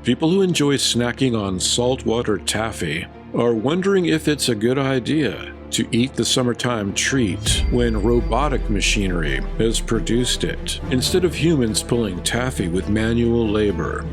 People who enjoy snacking on saltwater taffy are wondering if it's a good idea to eat the summertime treat when robotic machinery has produced it, instead of humans pulling taffy with manual labor.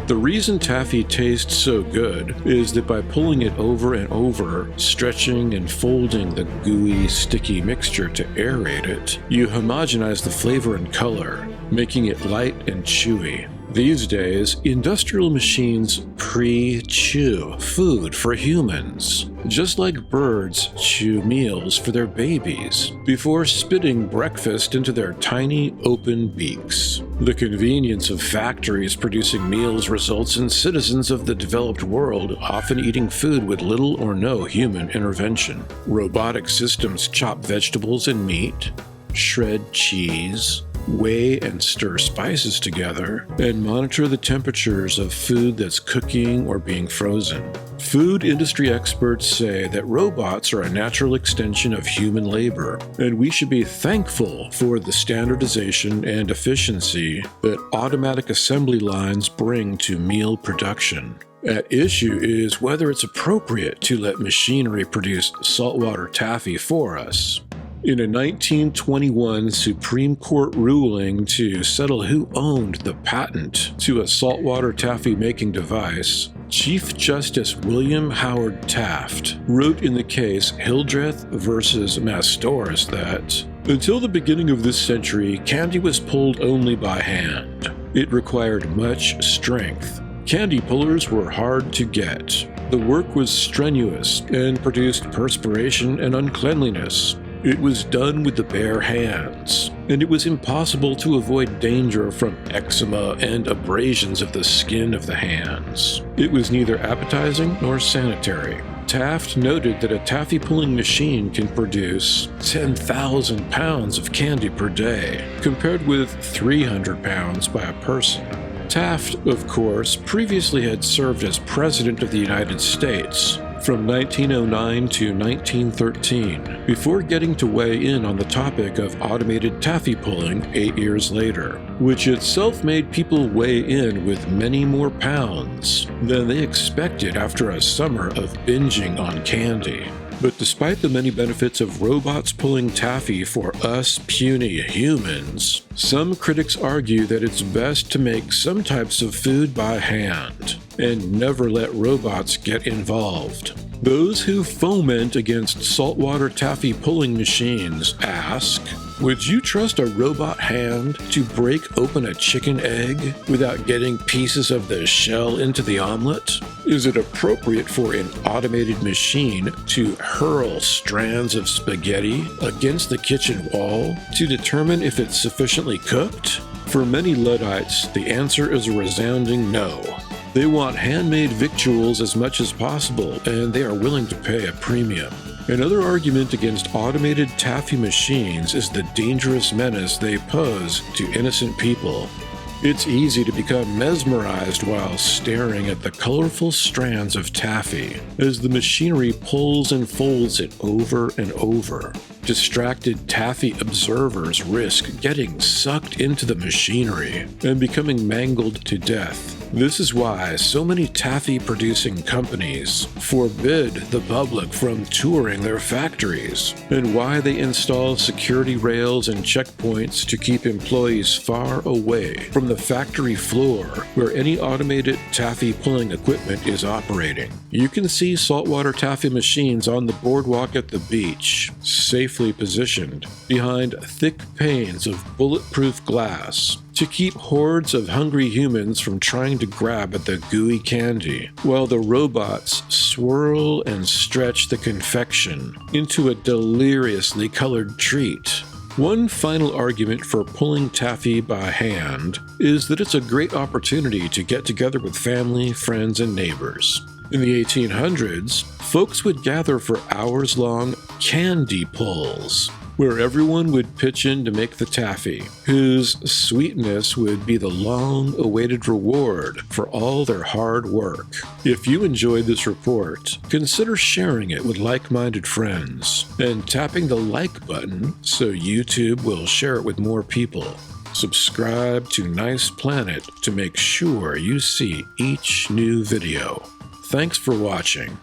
The reason taffy tastes so good is that by pulling it over and over, stretching and folding the gooey, sticky mixture to aerate it, you homogenize the flavor and color, making it light and chewy. These days, industrial machines pre-chew food for humans, just like birds chew meals for their babies, before spitting breakfast into their tiny, open beaks. The convenience of factories producing meals results in citizens of the developed world often eating food with little or no human intervention. Robotic systems chop vegetables and meat, shred cheese, weigh and stir spices together, and monitor the temperatures of food that's cooking or being frozen. Food industry experts say that robots are a natural extension of human labor, and we should be thankful for the standardization and efficiency that automatic assembly lines bring to meal production. At issue is whether it's appropriate to let machinery produce saltwater taffy for us. In a 1921 Supreme Court ruling to settle who owned the patent to a saltwater taffy-making device, Chief Justice William Howard Taft wrote in the case Hildreth versus Mastoras that, until the beginning of this century, candy was pulled only by hand. It required much strength. Candy pullers were hard to get. The work was strenuous and produced perspiration and uncleanliness. It was done with the bare hands, and it was impossible to avoid danger from eczema and abrasions of the skin of the hands. It was neither appetizing nor sanitary. Taft noted that a taffy pulling machine can produce 10,000 pounds of candy per day, compared with 300 pounds by a person. Taft, of course, previously had served as President of the United States from 1909 to 1913, before getting to weigh in on the topic of automated taffy pulling 8 years later, which itself made people weigh in with many more pounds than they expected after a summer of binging on candy. But despite the many benefits of robots pulling taffy for us puny humans, some critics argue that it's best to make some types of food by hand and never let robots get involved. Those who foment against saltwater taffy pulling machines ask, would you trust a robot hand to break open a chicken egg without getting pieces of the shell into the omelet? Is it appropriate for an automated machine to hurl strands of spaghetti against the kitchen wall to determine if it's sufficiently cooked? For many Luddites, the answer is a resounding no. They want handmade victuals as much as possible, and they are willing to pay a premium. Another argument against automated taffy machines is the dangerous menace they pose to innocent people. It's easy to become mesmerized while staring at the colorful strands of taffy as the machinery pulls and folds it over and over. Distracted taffy observers risk getting sucked into the machinery and becoming mangled to death. This is why so many taffy-producing companies forbid the public from touring their factories, and why they install security rails and checkpoints to keep employees far away from the factory floor where any automated taffy pulling equipment is operating. You can see saltwater taffy machines on the boardwalk at the beach, safely positioned behind thick panes of bulletproof glass, to keep hordes of hungry humans from trying to grab at the gooey candy, while the robots swirl and stretch the confection into a deliriously colored treat. One final argument for pulling taffy by hand is that it's a great opportunity to get together with family, friends, and neighbors. In the 1800s, folks would gather for hours-long candy pulls, where everyone would pitch in to make the taffy, whose sweetness would be the long-awaited reward for all their hard work. If you enjoyed this report, consider sharing it with like-minded friends and tapping the like button so YouTube will share it with more people. Subscribe to Nice Planet to make sure you see each new video. Thanks for watching.